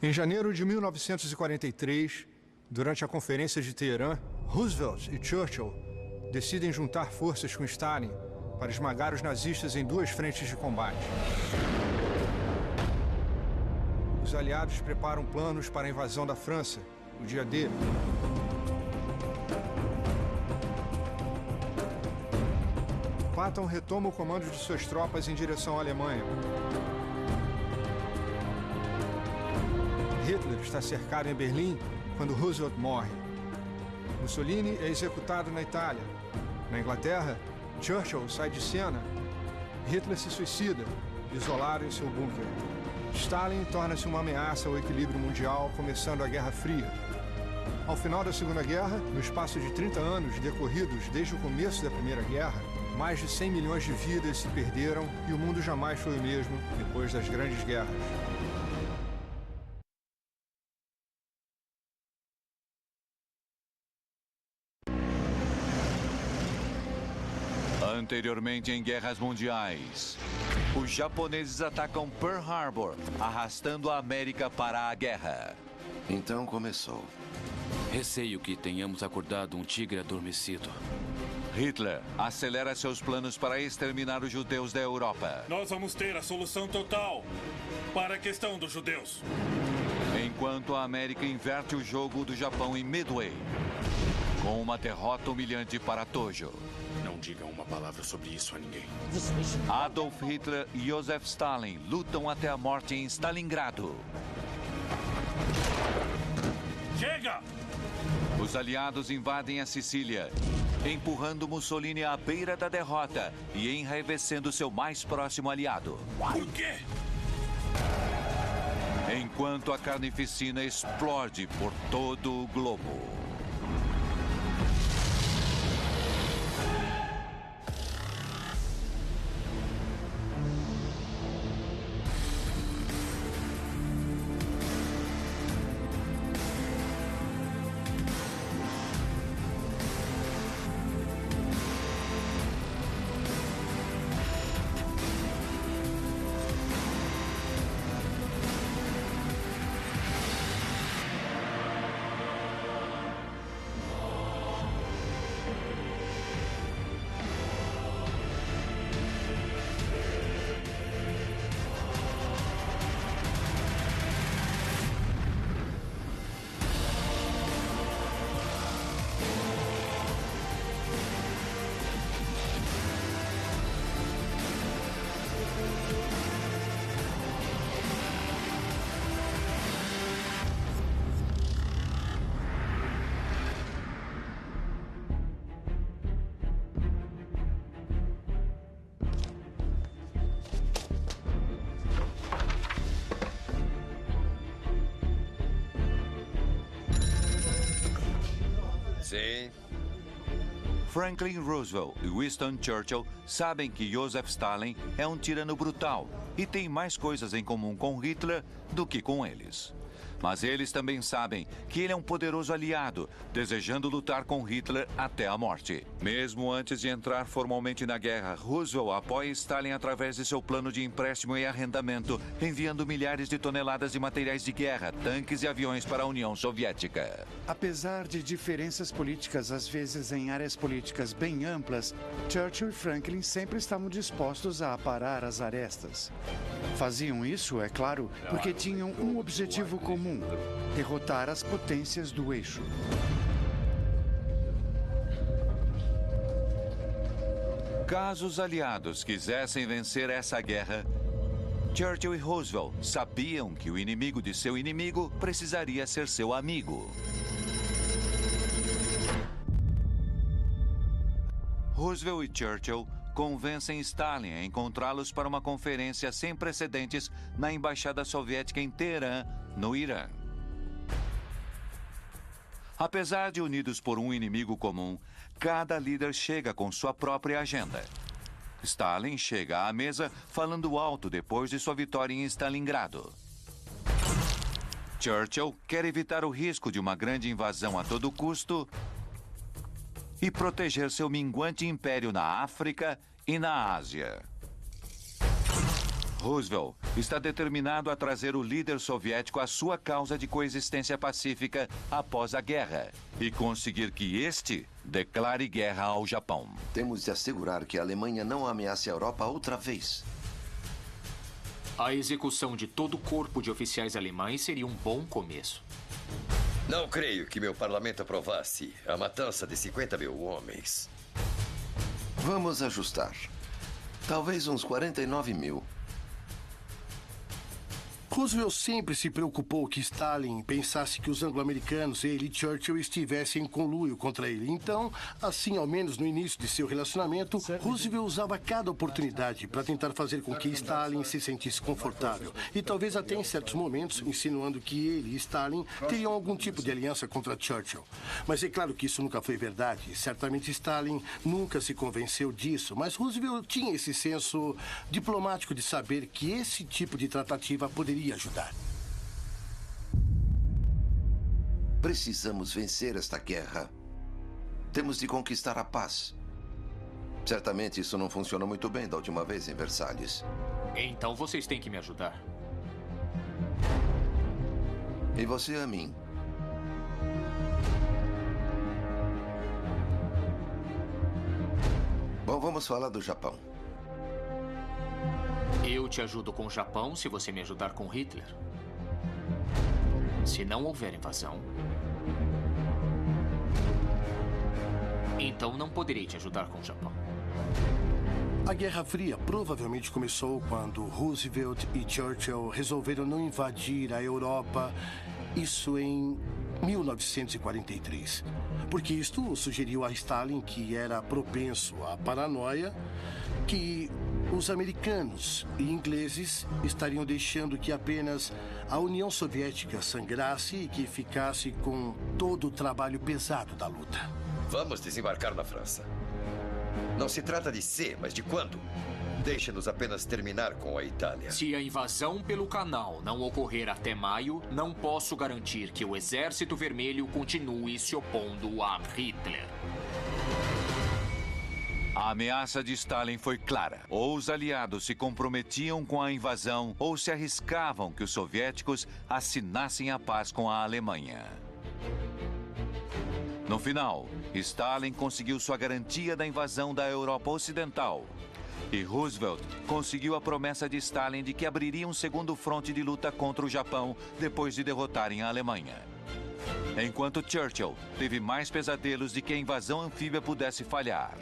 Em janeiro de 1943, durante a Conferência de Teherã, Roosevelt e Churchill decidem juntar forças com Stalin para esmagar os nazistas em duas frentes de combate. Os aliados preparam planos para a invasão da França, o dia D. Patton retoma o comando de suas tropas em direção à Alemanha. Hitler está cercado em Berlim quando Roosevelt morre. Mussolini é executado na Itália. Na Inglaterra, Churchill sai de cena. Hitler se suicida, isolado em seu bunker. Stalin torna-se uma ameaça ao equilíbrio mundial, começando a Guerra Fria. Ao final da Segunda Guerra, no espaço de 30 anos decorridos desde o começo da Primeira Guerra, mais de 100 milhões de vidas se perderam e o mundo jamais foi o mesmo depois das grandes guerras. Anteriormente em guerras mundiais, os japoneses atacam Pearl Harbor, arrastando a América para a guerra. Então começou. Receio que tenhamos acordado um tigre adormecido. Hitler acelera seus planos para exterminar os judeus da Europa. Nós vamos ter a solução total para a questão dos judeus. Enquanto a América inverte o jogo do Japão em Midway, com uma derrota humilhante para Tojo. Não diga uma palavra sobre isso a ninguém. Adolf Hitler e Joseph Stalin lutam até a morte em Stalingrado. Chega! Os aliados invadem a Sicília, empurrando Mussolini à beira da derrota e enraivecendo seu mais próximo aliado. Por quê? Enquanto a carnificina explode por todo o globo. Sim. Franklin Roosevelt e Winston Churchill sabem que Joseph Stalin é um tirano brutal e tem mais coisas em comum com Hitler do que com eles. Mas eles também sabem que ele é um poderoso aliado, desejando lutar com Hitler até a morte. Mesmo antes de entrar formalmente na guerra, Roosevelt apoia Stalin através de seu plano de empréstimo e arrendamento, enviando milhares de toneladas de materiais de guerra, tanques e aviões para a União Soviética. Apesar de diferenças políticas, às vezes em áreas políticas bem amplas, Churchill e Franklin sempre estavam dispostos a aparar as arestas. Faziam isso, é claro, porque tinham um objetivo comum: derrotar as potências do eixo. Caso os aliados quisessem vencer essa guerra, Churchill e Roosevelt sabiam que o inimigo de seu inimigo precisaria ser seu amigo. Roosevelt e Churchill convencem Stalin a encontrá-los para uma conferência sem precedentes na Embaixada Soviética em Teherã, no Irã. Apesar de unidos por um inimigo comum, cada líder chega com sua própria agenda. Stalin chega à mesa falando alto depois de sua vitória em Stalingrado. Churchill quer evitar o risco de uma grande invasão a todo custo e proteger seu minguante império na África e na Ásia. Roosevelt está determinado a trazer o líder soviético à sua causa de coexistência pacífica após a guerra e conseguir que este declare guerra ao Japão. Temos de assegurar que a Alemanha não ameace a Europa outra vez. A execução de todo o corpo de oficiais alemães seria um bom começo. Não creio que meu parlamento aprovasse a matança de 50 mil homens. Vamos ajustar. Talvez uns 49 mil. Roosevelt sempre se preocupou que Stalin pensasse que os anglo-americanos, ele e Churchill, estivessem em conluio contra ele. Então, assim, ao menos no início de seu relacionamento, Roosevelt usava cada oportunidade para tentar fazer com que Stalin se sentisse confortável. E talvez até em certos momentos, insinuando que ele e Stalin teriam algum tipo de aliança contra Churchill. Mas é claro que isso nunca foi verdade. Certamente Stalin nunca se convenceu disso, mas Roosevelt tinha esse senso diplomático de saber que esse tipo de tratativa poderia ajudar. Precisamos vencer esta guerra. Temos de conquistar a paz. Certamente isso não funcionou muito bem da última vez em Versalhes. Então vocês têm que me ajudar. E você a mim. Bom, vamos falar do Japão. Eu te ajudo com o Japão se você me ajudar com Hitler. Se não houver invasão, então não poderei te ajudar com o Japão. A Guerra Fria provavelmente começou quando Roosevelt e Churchill resolveram não invadir a Europa, isso em 1943. Porque isto sugeriu a Stalin que era propenso à paranoia, que os americanos e ingleses estariam deixando que apenas a União Soviética sangrasse e que ficasse com todo o trabalho pesado da luta. Vamos desembarcar na França. Não se trata de se, mas de quando. Deixe-nos apenas terminar com a Itália. Se a invasão pelo canal não ocorrer até maio, não posso garantir que o Exército Vermelho continue se opondo a Hitler. A ameaça de Stalin foi clara. Ou os aliados se comprometiam com a invasão, ou se arriscavam que os soviéticos assinassem a paz com a Alemanha. No final, Stalin conseguiu sua garantia da invasão da Europa Ocidental. E Roosevelt conseguiu a promessa de Stalin de que abriria um segundo fronte de luta contra o Japão depois de derrotarem a Alemanha. Enquanto Churchill teve mais pesadelos de que a invasão anfíbia pudesse falhar.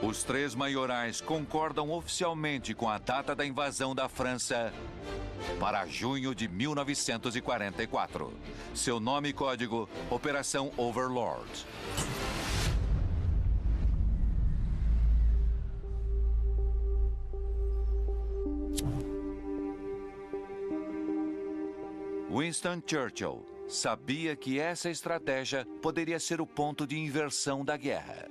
Os três maiorais concordam oficialmente com a data da invasão da França para junho de 1944. Seu nome e código, Operação Overlord. Winston Churchill sabia que essa estratégia poderia ser o ponto de inversão da guerra.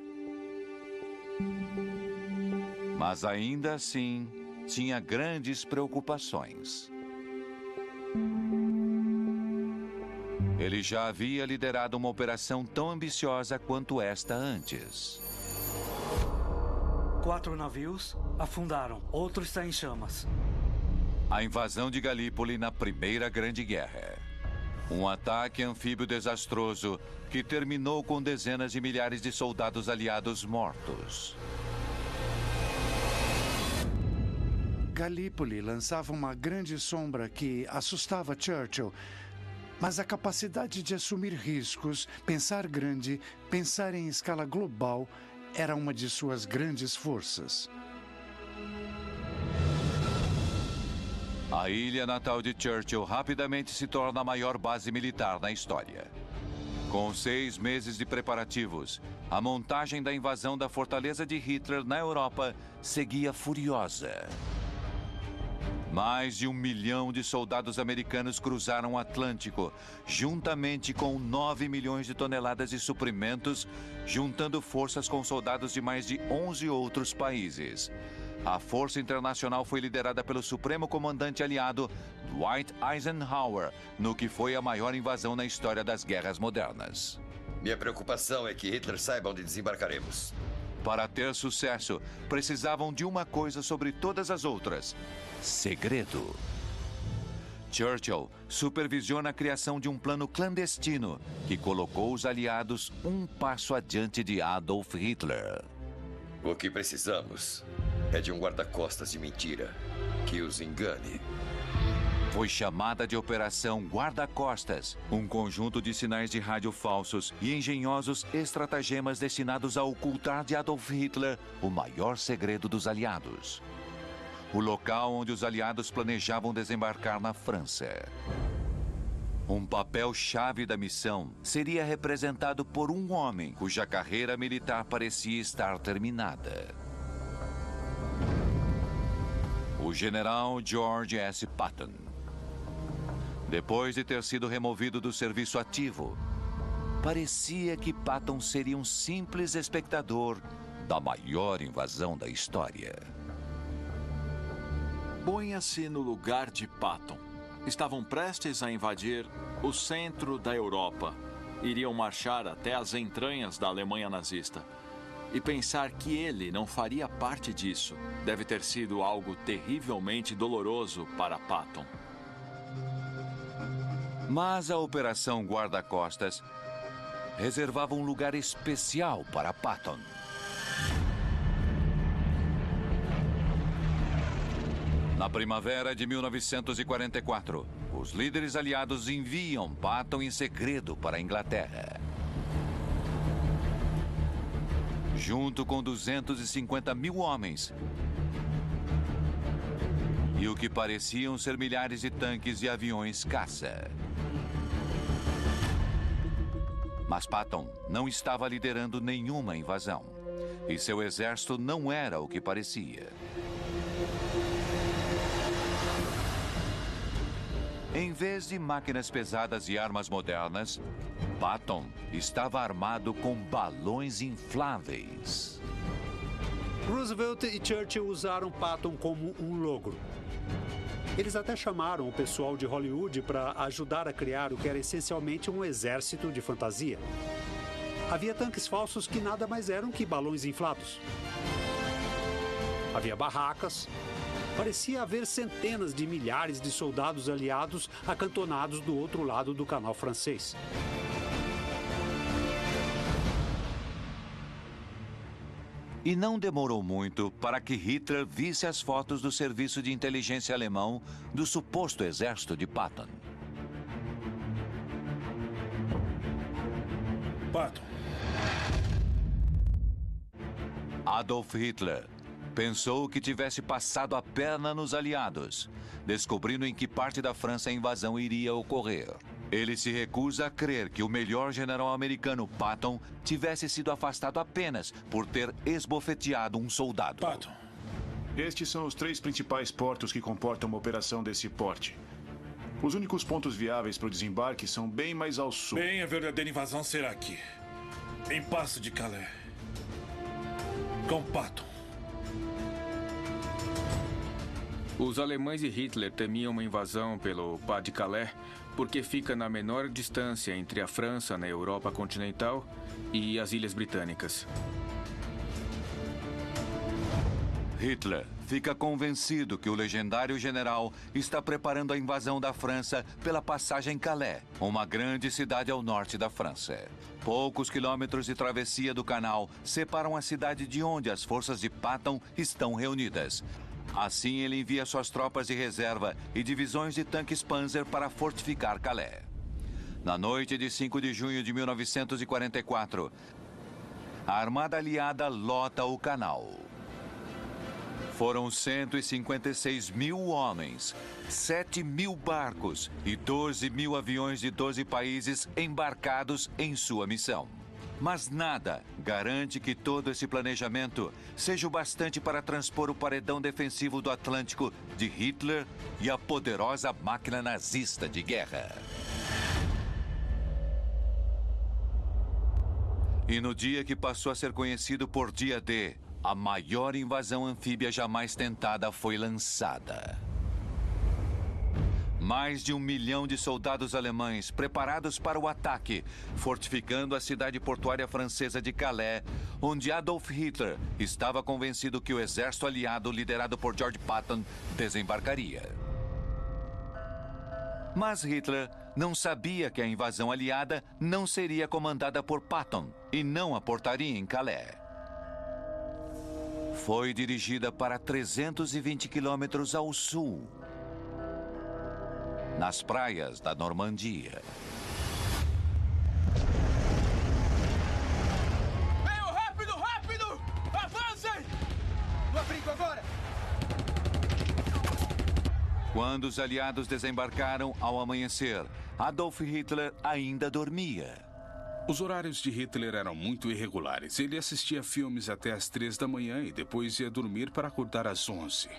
Mas ainda assim, tinha grandes preocupações. Ele já havia liderado uma operação tão ambiciosa quanto esta antes. 4 navios afundaram, outro está em chamas. A invasão de Galípoli na Primeira Grande Guerra. Um ataque anfíbio desastroso que terminou com dezenas de milhares de soldados aliados mortos. Galípoli lançava uma grande sombra que assustava Churchill, mas a capacidade de assumir riscos, pensar grande, pensar em escala global, era uma de suas grandes forças. A ilha natal de Churchill rapidamente se torna a maior base militar na história. Com 6 meses de preparativos, a montagem da invasão da fortaleza de Hitler na Europa seguia furiosa. Mais de 1 milhão de soldados americanos cruzaram o Atlântico, juntamente com 9 milhões de toneladas de suprimentos, juntando forças com soldados de mais de 11 outros países. A força internacional foi liderada pelo Supremo Comandante Aliado, Dwight Eisenhower, no que foi a maior invasão na história das guerras modernas. Minha preocupação é que Hitler saiba onde desembarcaremos. Para ter sucesso, precisavam de uma coisa sobre todas as outras: segredo. Churchill supervisiona a criação de um plano clandestino que colocou os aliados um passo adiante de Adolf Hitler. O que precisamos é de um guarda-costas de mentira que os engane. Foi chamada de Operação Guarda-Costas, um conjunto de sinais de rádio falsos e engenhosos estratagemas destinados a ocultar de Adolf Hitler o maior segredo dos aliados: o local onde os aliados planejavam desembarcar na França. Um papel-chave da missão seria representado por um homem cuja carreira militar parecia estar terminada: o general George S. Patton. Depois de ter sido removido do serviço ativo, parecia que Patton seria um simples espectador da maior invasão da história. Ponha-se no lugar de Patton. Estavam prestes a invadir o centro da Europa. Iriam marchar até as entranhas da Alemanha nazista. E pensar que ele não faria parte disso deve ter sido algo terrivelmente doloroso para Patton. Mas a Operação Guarda-Costas reservava um lugar especial para Patton. Na primavera de 1944, os líderes aliados enviam Patton em segredo para a Inglaterra. Junto com 250 mil homens e o que pareciam ser milhares de tanques e aviões caça. Mas Patton não estava liderando nenhuma invasão, e seu exército não era o que parecia. Em vez de máquinas pesadas e armas modernas, Patton estava armado com balões infláveis. Roosevelt e Churchill usaram Patton como um logro. Eles até chamaram o pessoal de Hollywood para ajudar a criar o que era essencialmente um exército de fantasia. Havia tanques falsos que nada mais eram que balões inflados. Havia barracas. Parecia haver centenas de milhares de soldados aliados acantonados do outro lado do canal francês. E não demorou muito para que Hitler visse as fotos do serviço de inteligência alemão do suposto exército de Patton. Patton. Adolf Hitler pensou que tivesse passado a perna nos aliados, descobrindo em que parte da França a invasão iria ocorrer. Ele se recusa a crer que o melhor general americano, Patton, tivesse sido afastado apenas por ter esbofeteado um soldado. Patton. Estes são os 3 principais portos que comportam uma operação desse porte. Os únicos pontos viáveis para o desembarque são bem mais ao sul. Bem, a verdadeira invasão será aqui, em Passo de Calais, com Patton. Os alemães e Hitler temiam uma invasão pelo Pas de Calais porque fica na menor distância entre a França, na Europa continental, e as Ilhas Britânicas. Hitler fica convencido que o legendário general está preparando a invasão da França pela passagem Calais, uma grande cidade ao norte da França. Poucos quilômetros de travessia do canal separam a cidade de onde as forças de Patton estão reunidas. Assim, ele envia suas tropas de reserva e divisões de tanques Panzer para fortificar Calais. Na noite de 5 de junho de 1944, a armada aliada lota o canal. Foram 156 mil homens, 7 mil barcos e 12 mil aviões de 12 países embarcados em sua missão. Mas nada garante que todo esse planejamento seja o bastante para transpor o paredão defensivo do Atlântico de Hitler e a poderosa máquina nazista de guerra. E no dia que passou a ser conhecido por Dia D, a maior invasão anfíbia jamais tentada foi lançada. Mais de 1 milhão de soldados alemães preparados para o ataque, fortificando a cidade portuária francesa de Calais, onde Adolf Hitler estava convencido que o exército aliado liderado por George Patton desembarcaria. Mas Hitler não sabia que a invasão aliada não seria comandada por Patton e não aportaria em Calais. Foi dirigida para 320 quilômetros ao sul, nas praias da Normandia. Venham, rápido, rápido! Avancem! No abrigo agora! Quando os aliados desembarcaram ao amanhecer, Adolf Hitler ainda dormia. Os horários de Hitler eram muito irregulares. Ele assistia filmes até às 3 da manhã e depois ia dormir para acordar às 11.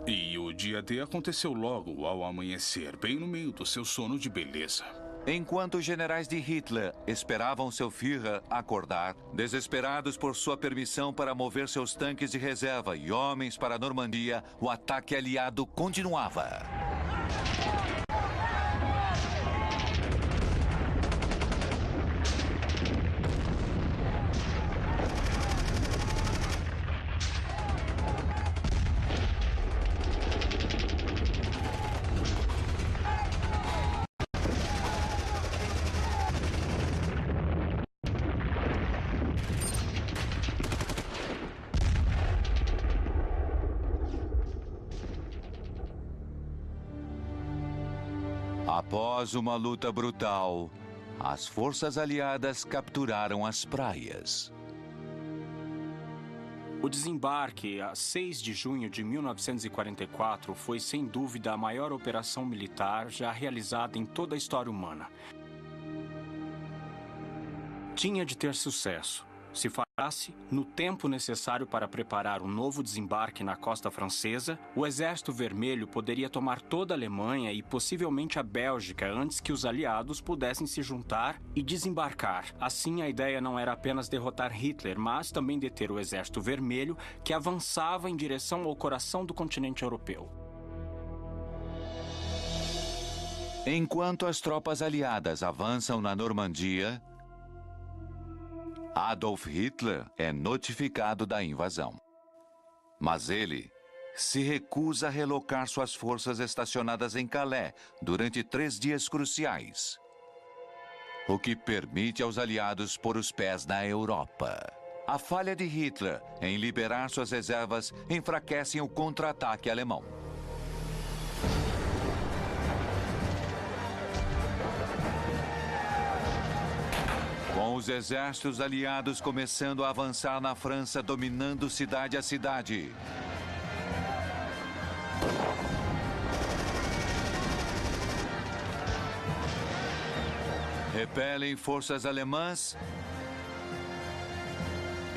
E o dia D aconteceu logo ao amanhecer, bem no meio do seu sono de beleza. Enquanto os generais de Hitler esperavam seu Führer acordar, desesperados por sua permissão para mover seus tanques de reserva e homens para a Normandia, o ataque aliado continuava. Após uma luta brutal, as forças aliadas capturaram as praias. O desembarque, a 6 de junho de 1944, foi sem dúvida a maior operação militar já realizada em toda a história humana. Tinha de ter sucesso. Se falhasse, no tempo necessário para preparar um novo desembarque na costa francesa, o Exército Vermelho poderia tomar toda a Alemanha e possivelmente a Bélgica antes que os aliados pudessem se juntar e desembarcar. Assim, a ideia não era apenas derrotar Hitler, mas também deter o Exército Vermelho, que avançava em direção ao coração do continente europeu. Enquanto as tropas aliadas avançam na Normandia, Adolf Hitler é notificado da invasão. Mas ele se recusa a relocar suas forças estacionadas em Calais durante 3 dias cruciais, o que permite aos aliados pôr os pés na Europa. A falha de Hitler em liberar suas reservas enfraquece o contra-ataque alemão. Com os exércitos aliados começando a avançar na França, dominando cidade a cidade. Repelem forças alemãs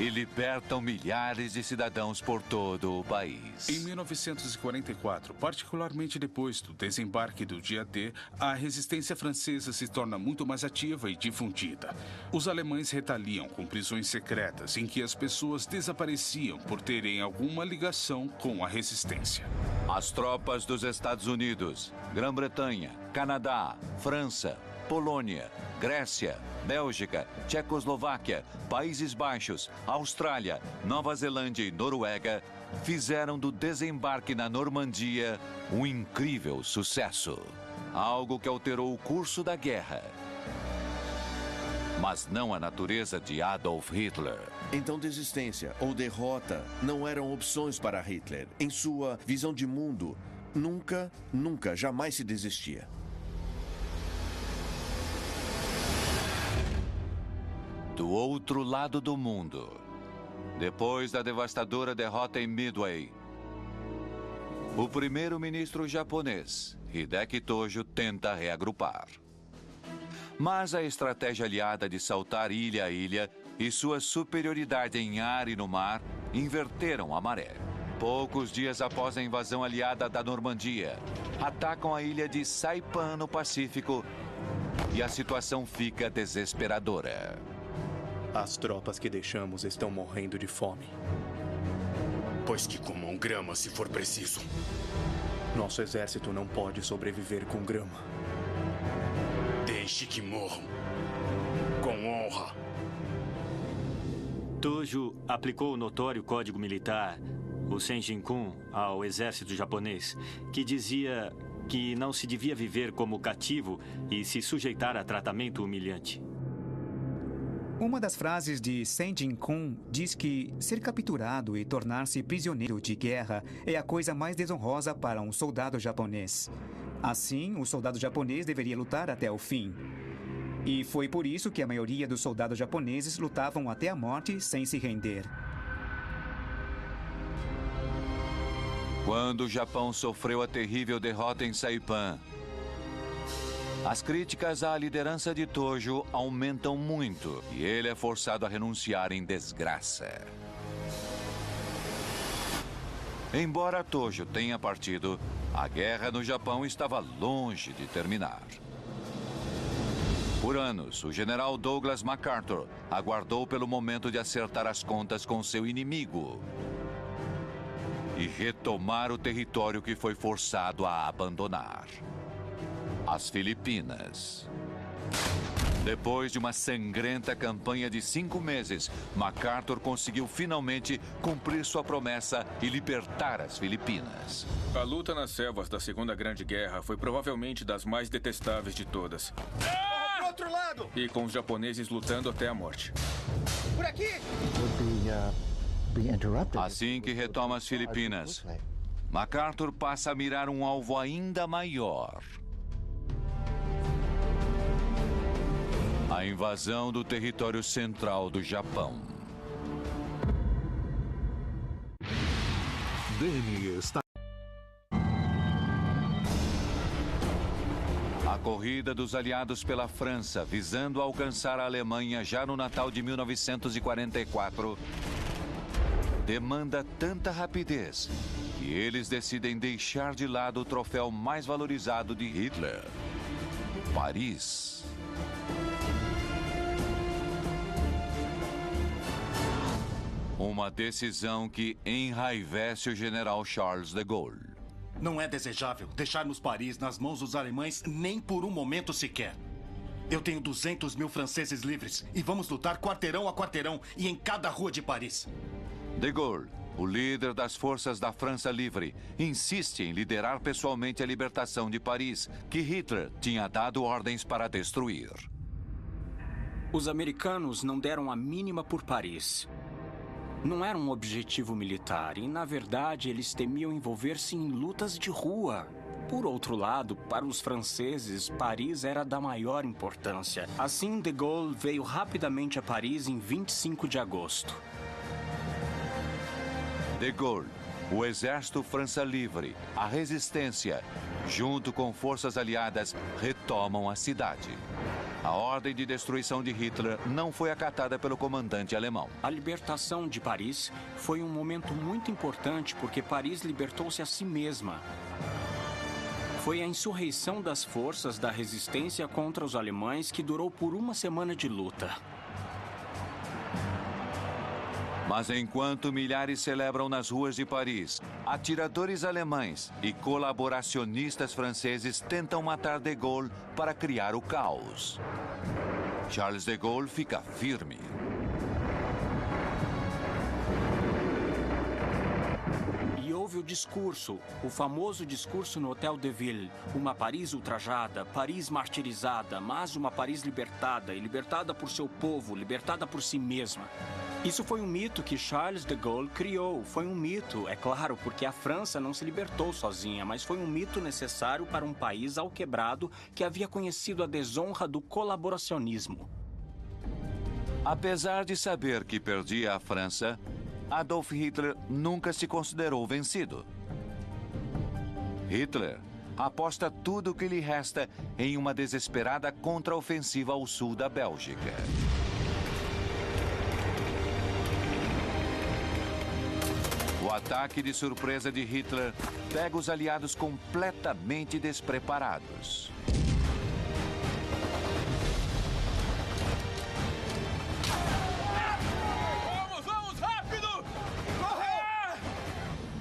e libertam milhares de cidadãos por todo o país. Em 1944, particularmente depois do desembarque do dia D, a resistência francesa se torna muito mais ativa e difundida. Os alemães retaliam com prisões secretas em que as pessoas desapareciam por terem alguma ligação com a resistência. As tropas dos Estados Unidos, Grã-Bretanha, Canadá, França, Polônia, Grécia, Bélgica, Tchecoslováquia, Países Baixos, Austrália, Nova Zelândia e Noruega fizeram do desembarque na Normandia um incrível sucesso. Algo que alterou o curso da guerra. Mas não a natureza de Adolf Hitler. Então desistência ou derrota não eram opções para Hitler. Em sua visão de mundo, nunca, jamais se desistia. Do outro lado do mundo, depois da devastadora derrota em Midway, o primeiro-ministro japonês, Hideki Tojo, tenta reagrupar. Mas a estratégia aliada de saltar ilha a ilha e sua superioridade em ar e no mar inverteram a maré. Poucos dias após a invasão aliada da Normandia, atacam a ilha de Saipan, no Pacífico, e a situação fica desesperadora. As tropas que deixamos estão morrendo de fome. Pois que comam grama se for preciso. Nosso exército não pode sobreviver com grama. Deixe que morram. Com honra. Tojo aplicou o notório código militar, o Senjin-kun, ao exército japonês, que dizia que não se devia viver como cativo e se sujeitar a tratamento humilhante. Uma das frases de Senjin-kun diz que ser capturado e tornar-se prisioneiro de guerra é a coisa mais desonrosa para um soldado japonês. Assim, o soldado japonês deveria lutar até o fim. E foi por isso que a maioria dos soldados japoneses lutavam até a morte sem se render. Quando o Japão sofreu a terrível derrota em Saipan, as críticas à liderança de Tojo aumentam muito e ele é forçado a renunciar em desgraça. Embora Tojo tenha partido, a guerra no Japão estava longe de terminar. Por anos, o general Douglas MacArthur aguardou pelo momento de acertar as contas com seu inimigo e retomar o território que foi forçado a abandonar: as Filipinas. Depois de uma sangrenta campanha de 5 meses, MacArthur conseguiu finalmente cumprir sua promessa e libertar as Filipinas. A luta nas selvas da Segunda Grande Guerra foi provavelmente das mais detestáveis de todas. Pro outro lado! E com os japoneses lutando até a morte. Por aqui! Assim que retoma as Filipinas, MacArthur passa a mirar um alvo ainda maior: a invasão do território central do Japão. Danny está... A corrida dos aliados pela França, visando alcançar a Alemanha já no Natal de 1944, demanda tanta rapidez que eles decidem deixar de lado o troféu mais valorizado de Hitler: Paris. Uma decisão que enraivece o general Charles de Gaulle. Não é desejável deixarmos Paris nas mãos dos alemães nem por um momento sequer. Eu tenho 200 mil franceses livres e vamos lutar quarteirão a quarteirão e em cada rua de Paris. De Gaulle, o líder das forças da França Livre, insiste em liderar pessoalmente a libertação de Paris, que Hitler tinha dado ordens para destruir. Os americanos não deram a mínima por Paris. Não era um objetivo militar e, na verdade, eles temiam envolver-se em lutas de rua. Por outro lado, para os franceses, Paris era da maior importância. Assim, de Gaulle veio rapidamente a Paris em 25 de agosto. De Gaulle, o exército França Livre, a resistência, junto com forças aliadas, retomam a cidade. A ordem de destruição de Hitler não foi acatada pelo comandante alemão. A libertação de Paris foi um momento muito importante porque Paris libertou-se a si mesma. Foi a insurreição das forças da resistência contra os alemães que durou por uma semana de luta. Mas enquanto milhares celebram nas ruas de Paris, atiradores alemães e colaboracionistas franceses tentam matar de Gaulle para criar o caos. Charles de Gaulle fica firme. E houve o discurso, o famoso discurso no Hotel de Ville. Uma Paris ultrajada, Paris martirizada, mas uma Paris libertada, e libertada por seu povo, libertada por si mesma. Isso foi um mito que Charles de Gaulle criou. Foi um mito, é claro, porque a França não se libertou sozinha, mas foi um mito necessário para um país alquebrado que havia conhecido a desonra do colaboracionismo. Apesar de saber que perdia a França, Adolf Hitler nunca se considerou vencido. Hitler aposta tudo o que lhe resta em uma desesperada contraofensiva ao sul da Bélgica. O ataque de surpresa de Hitler pega os aliados completamente despreparados. Vamos, rápido! Corre!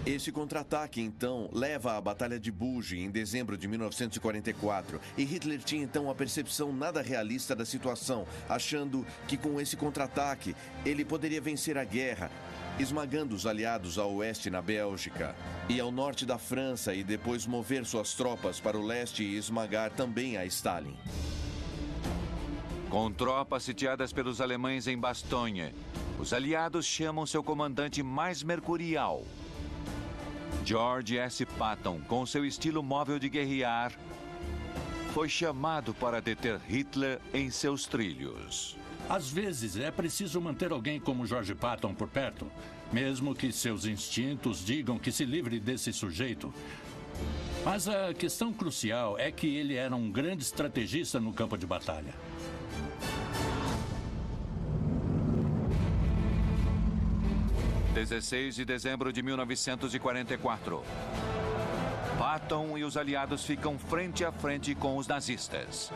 Esse contra-ataque, então, leva à Batalha de Bulge em dezembro de 1944. E Hitler tinha, então, a percepção nada realista da situação, achando que com esse contra-ataque ele poderia vencer a guerra, esmagando os aliados a oeste na Bélgica e ao norte da França e depois mover suas tropas para o leste e esmagar também a Stalin. Com tropas sitiadas pelos alemães em Bastogne, os aliados chamam seu comandante mais mercurial. George S. Patton, com seu estilo móvel de guerrear, foi chamado para deter Hitler em seus trilhos. Às vezes é preciso manter alguém como George Patton por perto, mesmo que seus instintos digam que se livre desse sujeito. Mas a questão crucial é que ele era um grande estrategista no campo de batalha. Em 16 de dezembro de 1944, Patton e os aliados ficam frente a frente com os nazistas.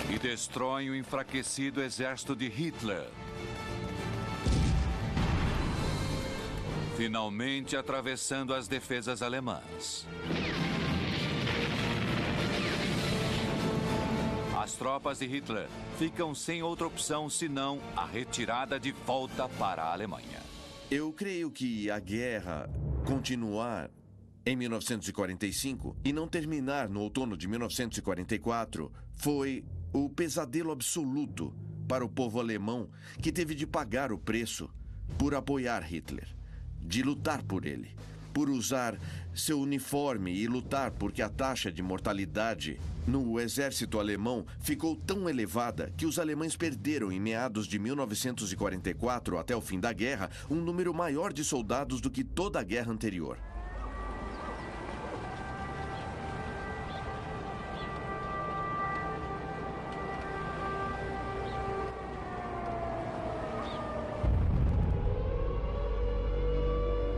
E destroem o enfraquecido exército de Hitler. Finalmente atravessando as defesas alemãs. As tropas de Hitler ficam sem outra opção senão a retirada de volta para a Alemanha. Eu creio que a guerra continuar em 1945 e não terminar no outono de 1944 foi o pesadelo absoluto para o povo alemão, que teve de pagar o preço por apoiar Hitler, de lutar por ele, por usar seu uniforme e lutar porque a taxa de mortalidade no exército alemão ficou tão elevada que os alemães perderam em meados de 1944 até o fim da guerra um número maior de soldados do que toda a guerra anterior.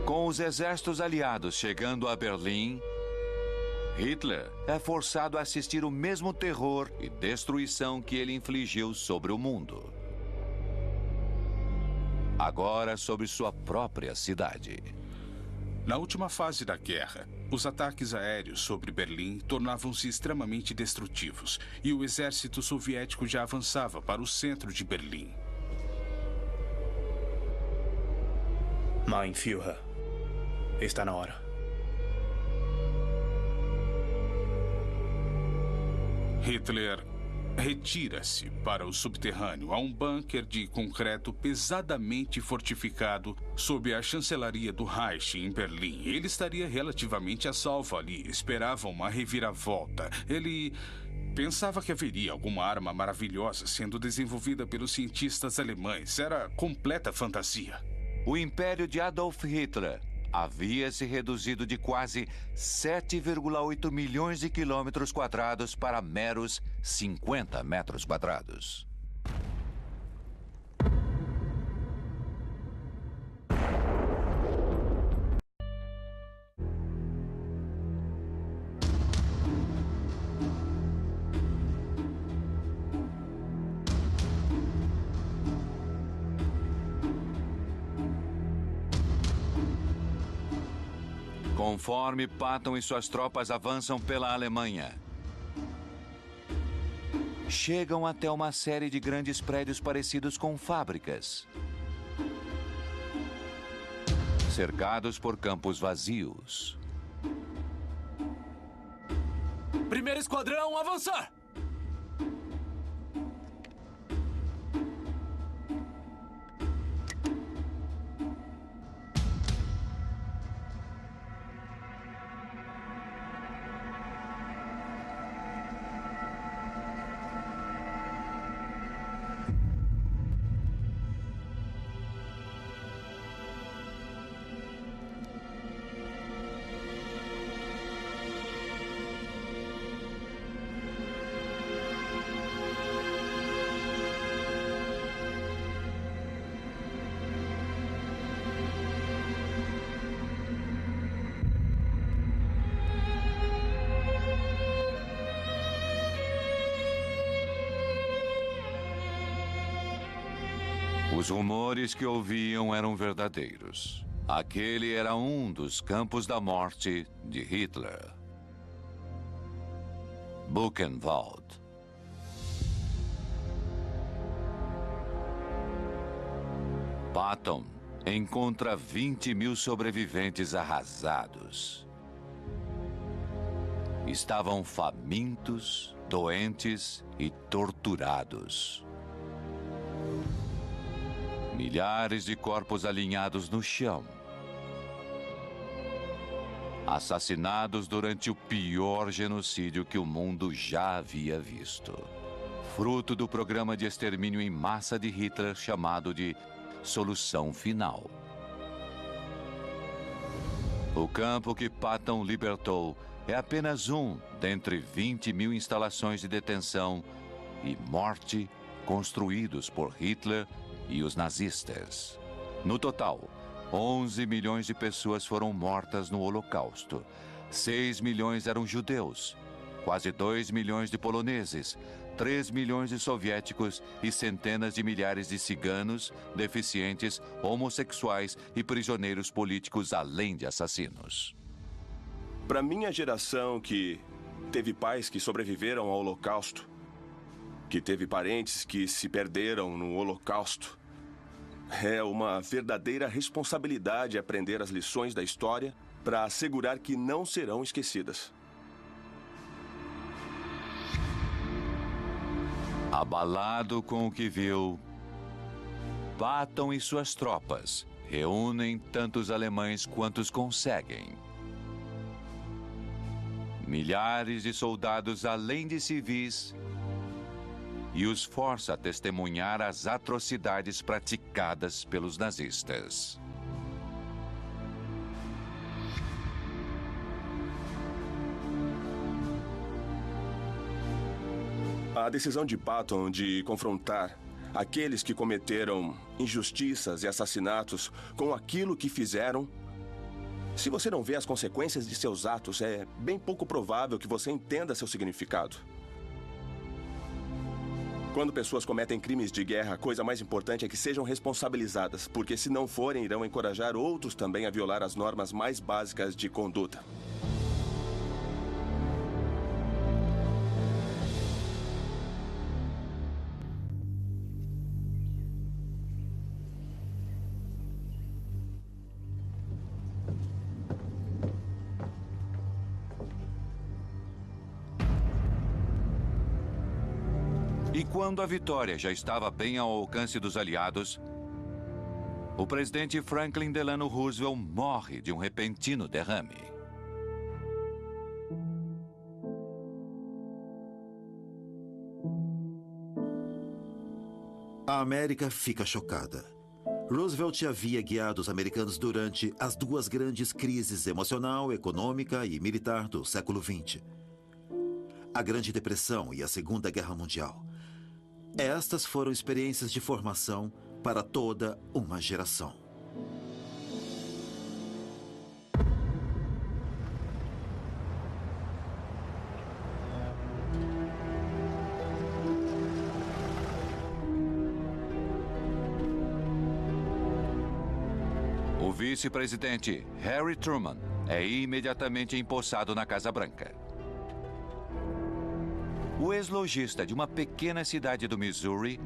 Com os exércitos aliados chegando a Berlim, Hitler é forçado a assistir o mesmo terror e destruição que ele infligiu sobre o mundo. Agora sobre sua própria cidade. Na última fase da guerra, os ataques aéreos sobre Berlim tornavam-se extremamente destrutivos e o exército soviético já avançava para o centro de Berlim. Mein Führer, está na hora. Hitler retira-se para o subterrâneo, a um bunker de concreto pesadamente fortificado sob a chancelaria do Reich em Berlim. Ele estaria relativamente a salvo ali, esperava uma reviravolta. Ele pensava que haveria alguma arma maravilhosa sendo desenvolvida pelos cientistas alemães. Era completa fantasia. O império de Adolf Hitler havia se reduzido de quase 7,8 milhões de quilômetros quadrados para meros 50 metros quadrados. Conforme Patton e suas tropas avançam pela Alemanha, chegam até uma série de grandes prédios parecidos com fábricas, cercados por campos vazios. Primeiro esquadrão, avançar! Os rumores que ouviam eram verdadeiros. Aquele era um dos campos da morte de Hitler. Buchenwald. Patton encontra 20.000 sobreviventes arrasados. Estavam famintos, doentes e torturados. Milhares de corpos alinhados no chão. Assassinados durante o pior genocídio que o mundo já havia visto. Fruto do programa de extermínio em massa de Hitler chamado de Solução Final. O campo que Patton libertou é apenas um dentre 20.000 instalações de detenção e morte construídos por Hitler e os nazistas. No total, 11 milhões de pessoas foram mortas no Holocausto. 6 milhões eram judeus, quase 2 milhões de poloneses, 3 milhões de soviéticos e centenas de milhares de ciganos, deficientes, homossexuais e prisioneiros políticos, além de assassinos. Para minha geração que teve pais que sobreviveram ao Holocausto, que teve parentes que se perderam no Holocausto, é uma verdadeira responsabilidade aprender as lições da história para assegurar que não serão esquecidas. Abalado com o que viu, Patton e suas tropas reúnem tantos alemães quantos conseguem. Milhares de soldados além de civis e os força a testemunhar as atrocidades praticadas pelos nazistas. A decisão de Patton de confrontar aqueles que cometeram injustiças e assassinatos com aquilo que fizeram. Se você não vê as consequências de seus atos, é bem pouco provável que você entenda seu significado. Quando pessoas cometem crimes de guerra, a coisa mais importante é que sejam responsabilizadas, porque se não forem, irão encorajar outros também a violar as normas mais básicas de conduta. E quando a vitória já estava bem ao alcance dos aliados, o presidente Franklin Delano Roosevelt morre de um repentino derrame. A América fica chocada. Roosevelt havia guiado os americanos durante as duas grandes crises emocional, econômica e militar do século XX. A Grande Depressão e a Segunda Guerra Mundial. Estas foram experiências de formação para toda uma geração. O vice-presidente Harry Truman é imediatamente empossado na Casa Branca. O ex-lojista de uma pequena cidade do Missouri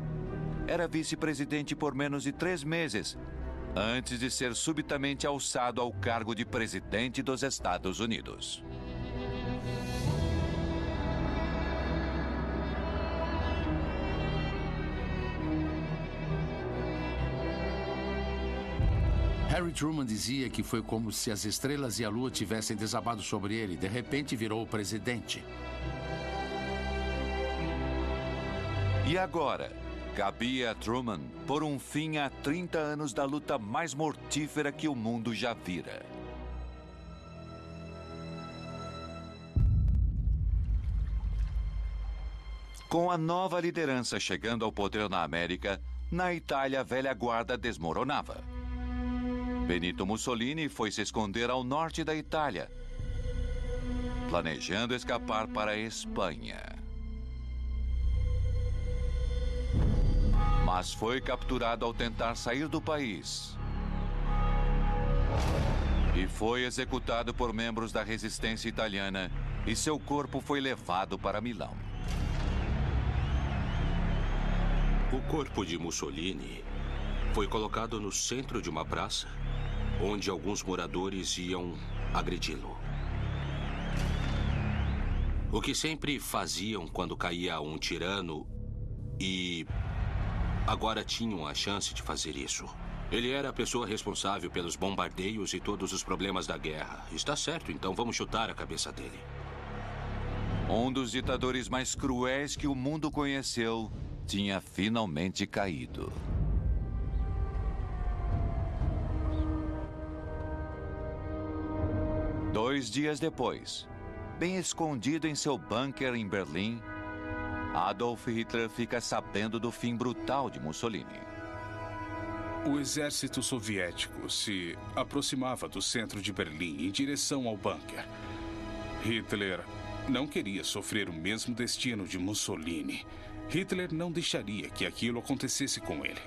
era vice-presidente por menos de 3 meses, antes de ser subitamente alçado ao cargo de presidente dos Estados Unidos. Harry Truman dizia que foi como se as estrelas e a lua tivessem desabado sobre ele. De repente, virou o presidente. E agora, cabia a Truman pôr um fim a 30 anos da luta mais mortífera que o mundo já vira. Com a nova liderança chegando ao poder na América, na Itália a velha guarda desmoronava. Benito Mussolini foi se esconder ao norte da Itália, planejando escapar para a Espanha. mas foi capturado ao tentar sair do país. E foi executado por membros da resistência italiana e seu corpo foi levado para Milão. O corpo de Mussolini foi colocado no centro de uma praça, onde alguns moradores iam agredi-lo. O que sempre faziam quando caía um tirano e agora tinham a chance de fazer isso. Ele era a pessoa responsável pelos bombardeios e todos os problemas da guerra. Está certo, então vamos chutar a cabeça dele. Um dos ditadores mais cruéis que o mundo conheceu tinha finalmente caído. Dois dias depois, bem escondido em seu bunker em Berlim, Adolf Hitler fica sabendo do fim brutal de Mussolini. O exército soviético se aproximava do centro de Berlim em direção ao bunker. Hitler não queria sofrer o mesmo destino de Mussolini. Hitler não deixaria que aquilo acontecesse com ele.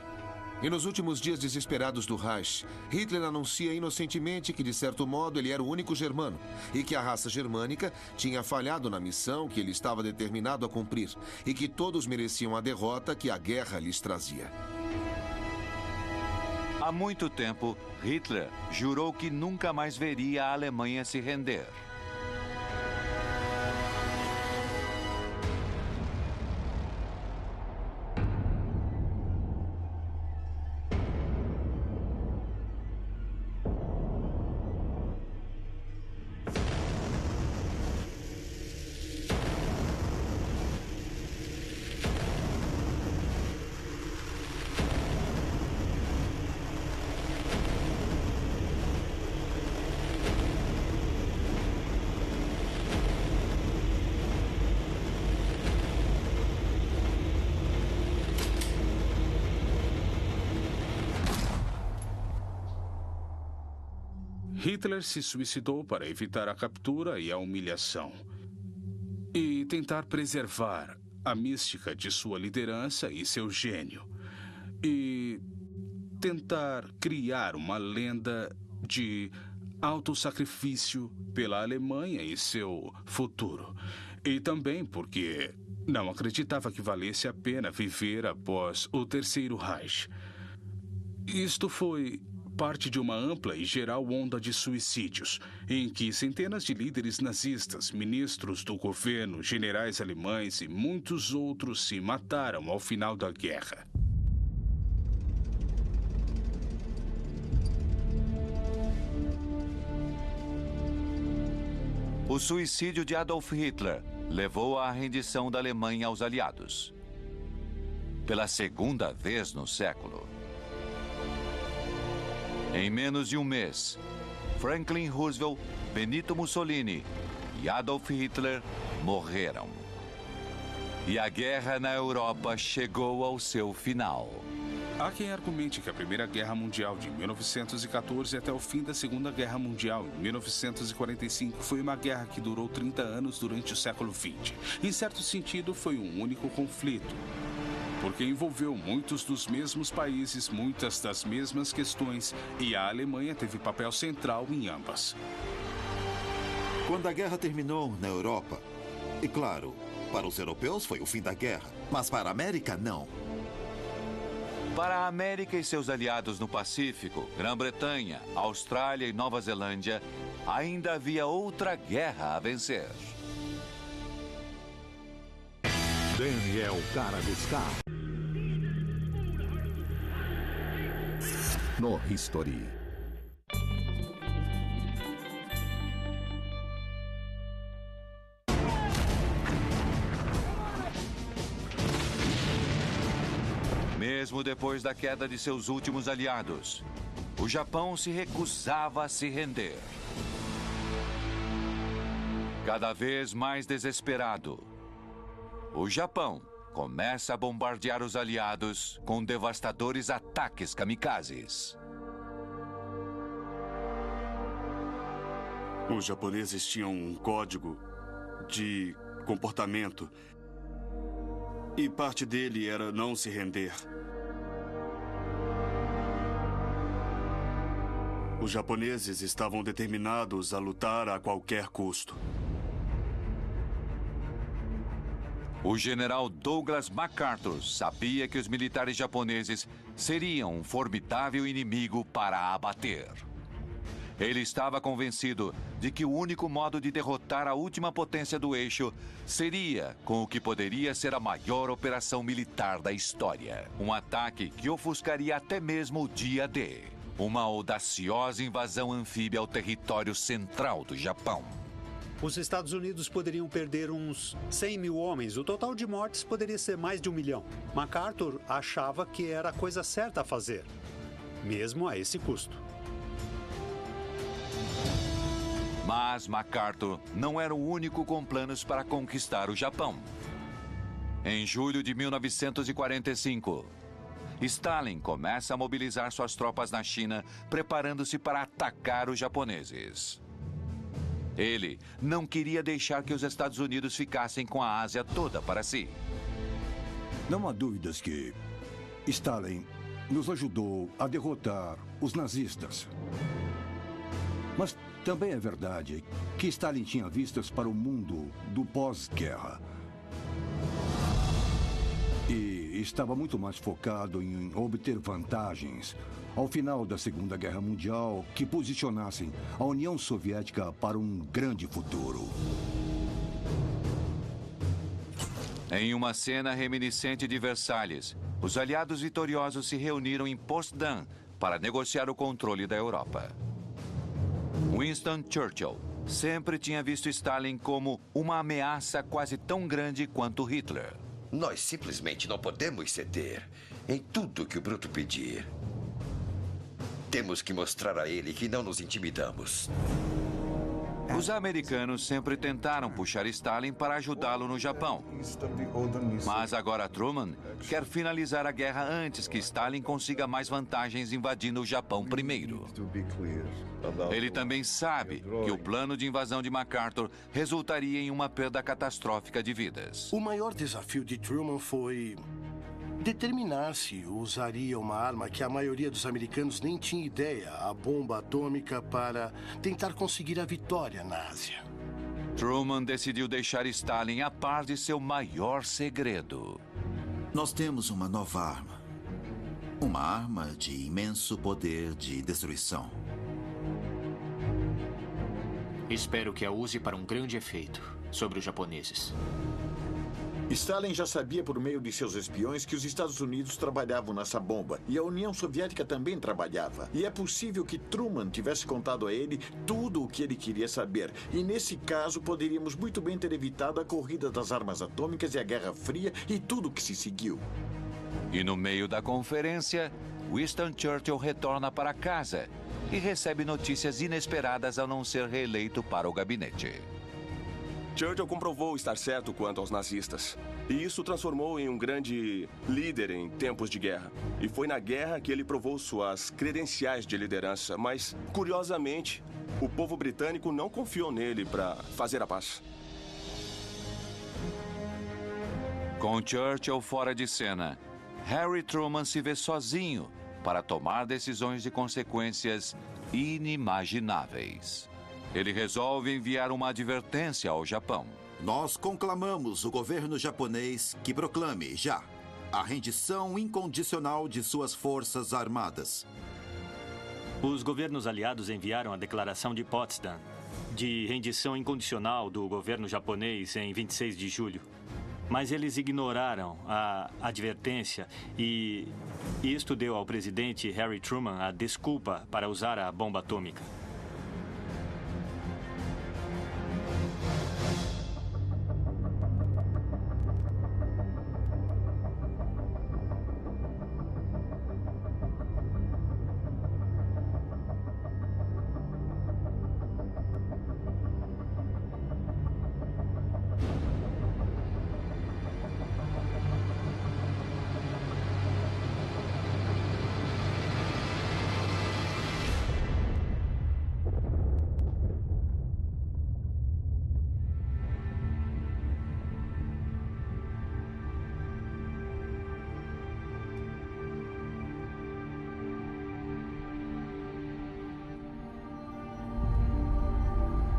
E nos últimos dias desesperados do Reich, Hitler anuncia inocentemente que, de certo modo, ele era o único germano e que a raça germânica tinha falhado na missão que ele estava determinado a cumprir e que todos mereciam a derrota que a guerra lhes trazia. Há muito tempo, Hitler jurou que nunca mais veria a Alemanha se render. Hitler se suicidou para evitar a captura e a humilhação e tentar preservar a mística de sua liderança e seu gênio e tentar criar uma lenda de autossacrifício pela Alemanha e seu futuro. E também porque não acreditava que valesse a pena viver após o Terceiro Reich. Isto foi parte de uma ampla e geral onda de suicídios, em que centenas de líderes nazistas, ministros do governo, generais alemães e muitos outros se mataram ao final da guerra. O suicídio de Adolf Hitler levou à rendição da Alemanha aos aliados. Pela segunda vez no século. Em menos de um mês, Franklin Roosevelt, Benito Mussolini e Adolf Hitler morreram. E a guerra na Europa chegou ao seu final. Há quem argumente que a Primeira Guerra Mundial de 1914 até o fim da Segunda Guerra Mundial em 1945 foi uma guerra que durou 30 anos durante o século XX. Em certo sentido, foi um único conflito, porque envolveu muitos dos mesmos países, muitas das mesmas questões, e a Alemanha teve papel central em ambas. Quando a guerra terminou na Europa, e claro, para os europeus foi o fim da guerra, mas para a América, não. Para a América e seus aliados no Pacífico, Grã-Bretanha, Austrália e Nova Zelândia, ainda havia outra guerra a vencer. Daniel Cara dos Carros. No History. Mesmo depois da queda de seus últimos aliados, o Japão se recusava a se render. Cada vez mais desesperado, o Japão começa a bombardear os aliados com devastadores ataques kamikazes. Os japoneses tinham um código de comportamento e parte dele era não se render. Os japoneses estavam determinados a lutar a qualquer custo. O general Douglas MacArthur sabia que os militares japoneses seriam um formidável inimigo para abater. Ele estava convencido de que o único modo de derrotar a última potência do eixo seria com o que poderia ser a maior operação militar da história. Um ataque que ofuscaria até mesmo o dia D. Uma audaciosa invasão anfíbia ao território central do Japão. Os Estados Unidos poderiam perder uns 100 mil homens. O total de mortes poderia ser mais de 1 milhão. MacArthur achava que era a coisa certa a fazer, mesmo a esse custo. Mas MacArthur não era o único com planos para conquistar o Japão. Em julho de 1945, Stalin começa a mobilizar suas tropas na China, preparando-se para atacar os japoneses. Ele não queria deixar que os Estados Unidos ficassem com a Ásia toda para si. Não há dúvidas que Stalin nos ajudou a derrotar os nazistas. Mas também é verdade que Stalin tinha vistas para o mundo do pós-guerra. E estava muito mais focado em obter vantagens ao final da Segunda Guerra Mundial que posicionassem a União Soviética para um grande futuro. Em uma cena reminiscente de Versalhes, os aliados vitoriosos se reuniram em Potsdam para negociar o controle da Europa. Winston Churchill sempre tinha visto Stalin como uma ameaça quase tão grande quanto Hitler. Nós simplesmente não podemos ceder em tudo que o Bruto pedir. Temos que mostrar a ele que não nos intimidamos. Os americanos sempre tentaram puxar Stalin para ajudá-lo no Japão. Mas agora Truman quer finalizar a guerra antes que Stalin consiga mais vantagens invadindo o Japão primeiro. Ele também sabe que o plano de invasão de MacArthur resultaria em uma perda catastrófica de vidas. O maior desafio de Truman foi determinar se usaria uma arma que a maioria dos americanos nem tinha ideia, a bomba atômica, para tentar conseguir a vitória na Ásia. Truman decidiu deixar Stalin a par de seu maior segredo. Nós temos uma nova arma. Uma arma de imenso poder de destruição. Espero que a use para um grande efeito sobre os japoneses. Stalin já sabia por meio de seus espiões que os Estados Unidos trabalhavam nessa bomba e a União Soviética também trabalhava. E é possível que Truman tivesse contado a ele tudo o que ele queria saber. E nesse caso, poderíamos muito bem ter evitado a corrida das armas atômicas e a Guerra Fria e tudo o que se seguiu. E no meio da conferência, Winston Churchill retorna para casa e recebe notícias inesperadas ao não ser reeleito para o gabinete. Churchill comprovou estar certo quanto aos nazistas. E isso o transformou em um grande líder em tempos de guerra. E foi na guerra que ele provou suas credenciais de liderança. Mas, curiosamente, o povo britânico não confiou nele para fazer a paz. Com Churchill fora de cena, Harry Truman se vê sozinho para tomar decisões de consequências inimagináveis. Ele resolve enviar uma advertência ao Japão. Nós conclamamos o governo japonês que proclame, já, a rendição incondicional de suas forças armadas. Os governos aliados enviaram a Declaração de Potsdam, de rendição incondicional do governo japonês em 26 de julho. Mas eles ignoraram a advertência e isto deu ao presidente Harry Truman a desculpa para usar a bomba atômica.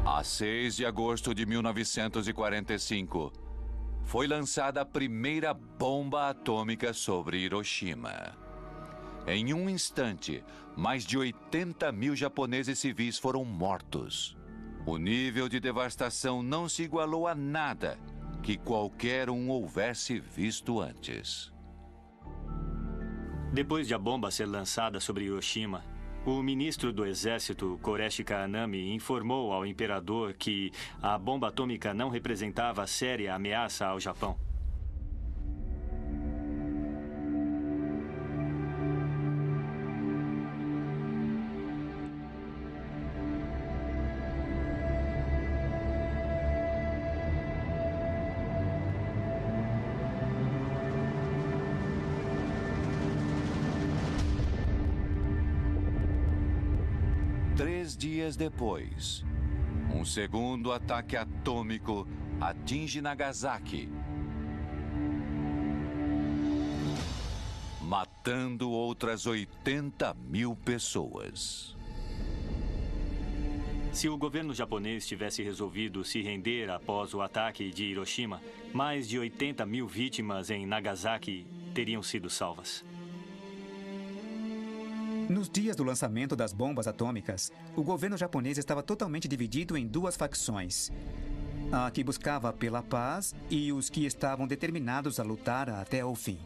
A 6 de agosto de 1945, foi lançada a primeira bomba atômica sobre Hiroshima. Em um instante, mais de 80 mil japoneses civis foram mortos. O nível de devastação não se igualou a nada que qualquer um houvesse visto antes. Depois de a bomba ser lançada sobre Hiroshima, o ministro do Exército, Koreshi Kaanami, informou ao imperador que a bomba atômica não representava séria ameaça ao Japão. Dias depois, um segundo ataque atômico atinge Nagasaki, matando outras 80 mil pessoas. Se o governo japonês tivesse resolvido se render após o ataque de Hiroshima, mais de 80 mil vítimas em Nagasaki teriam sido salvas. Nos dias do lançamento das bombas atômicas, o governo japonês estava totalmente dividido em duas facções. A que buscava pela paz e os que estavam determinados a lutar até o fim.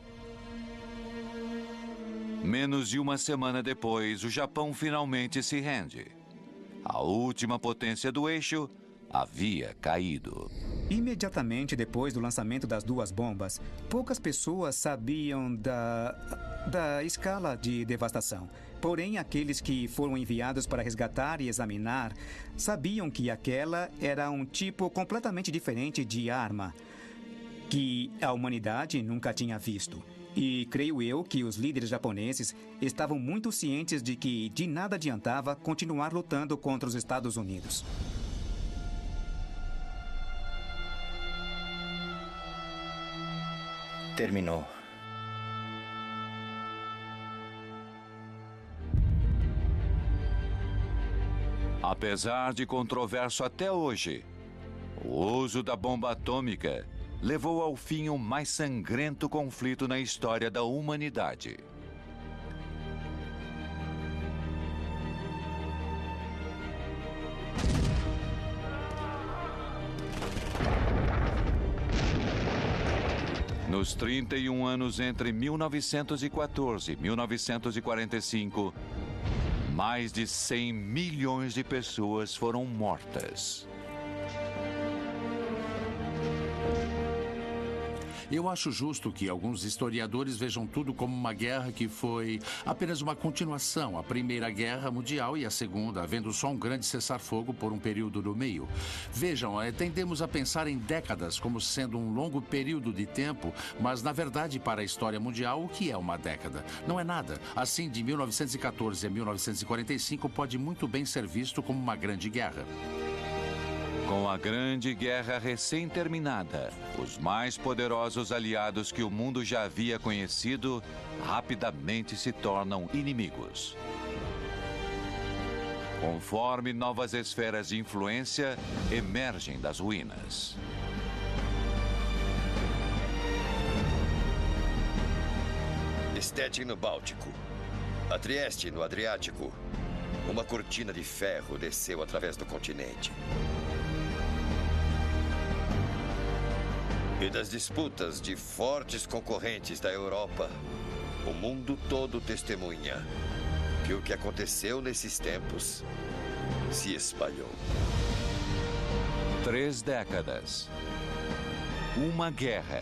Menos de uma semana depois, o Japão finalmente se rende. A última potência do eixo havia caído. Imediatamente depois do lançamento das duas bombas, poucas pessoas sabiam da escala de devastação. Porém, aqueles que foram enviados para resgatar e examinar sabiam que aquela era um tipo completamente diferente de arma que a humanidade nunca tinha visto. E creio eu que os líderes japoneses estavam muito cientes de que de nada adiantava continuar lutando contra os Estados Unidos. Terminou. Apesar de controverso até hoje, o uso da bomba atômica levou ao fim o mais sangrento conflito na história da humanidade. Nos 31 anos entre 1914 e 1945, mais de 100 milhões de pessoas foram mortas. Eu acho justo que alguns historiadores vejam tudo como uma guerra que foi apenas uma continuação, a Primeira Guerra Mundial e a Segunda, havendo só um grande cessar-fogo por um período no meio. Vejam, tendemos a pensar em décadas como sendo um longo período de tempo, mas na verdade para a história mundial, o que é uma década? Não é nada. Assim, de 1914 a 1945 pode muito bem ser visto como uma grande guerra. Com a Grande Guerra recém-terminada, os mais poderosos aliados que o mundo já havia conhecido rapidamente se tornam inimigos. Conforme novas esferas de influência emergem das ruínas. Stettin no Báltico, a Trieste no Adriático. Uma cortina de ferro desceu através do continente. E das disputas de fortes concorrentes da Europa, o mundo todo testemunha que o que aconteceu nesses tempos se espalhou. 3 décadas. Uma guerra.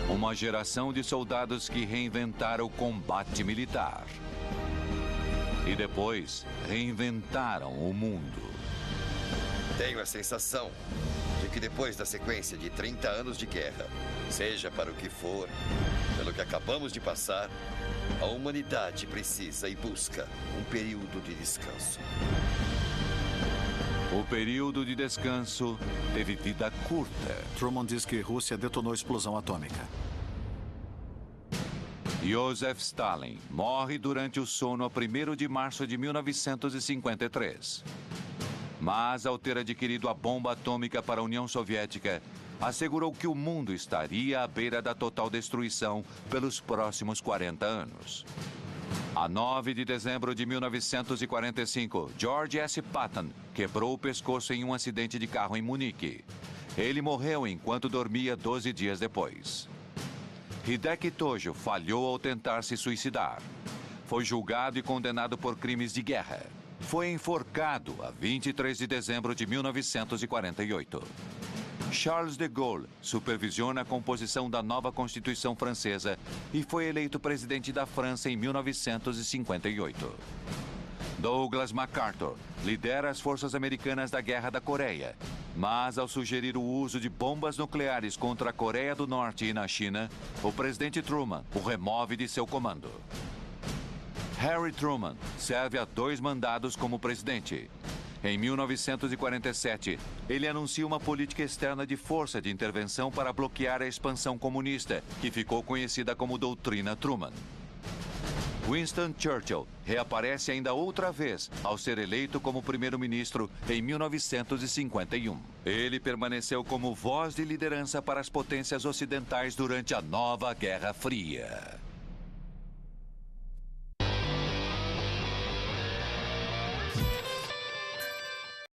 Uma geração de soldados que reinventaram o combate militar. E depois reinventaram o mundo. Tenho a sensação de que depois da sequência de 30 anos de guerra, seja para o que for, pelo que acabamos de passar, a humanidade precisa e busca um período de descanso. O período de descanso teve vida curta. Truman diz que Rússia detonou explosão atômica. Joseph Stalin morre durante o sono a 1º de março de 1953. Mas, ao ter adquirido a bomba atômica para a União Soviética, assegurou que o mundo estaria à beira da total destruição pelos próximos 40 anos. A 9 de dezembro de 1945, George S. Patton quebrou o pescoço em um acidente de carro em Munique. Ele morreu enquanto dormia 12 dias depois. Hideki Tojo falhou ao tentar se suicidar. Foi julgado e condenado por crimes de guerra. Foi enforcado a 23 de dezembro de 1948. Charles de Gaulle supervisiona a composição da nova Constituição Francesa e foi eleito presidente da França em 1958. Douglas MacArthur lidera as forças americanas da Guerra da Coreia, mas ao sugerir o uso de bombas nucleares contra a Coreia do Norte e na China, o presidente Truman o remove de seu comando. Harry Truman serve a 2 mandados como presidente. Em 1947, ele anuncia uma política externa de força de intervenção para bloquear a expansão comunista, que ficou conhecida como Doutrina Truman. Winston Churchill reaparece ainda outra vez ao ser eleito como primeiro-ministro em 1951. Ele permaneceu como voz de liderança para as potências ocidentais durante a nova Guerra Fria.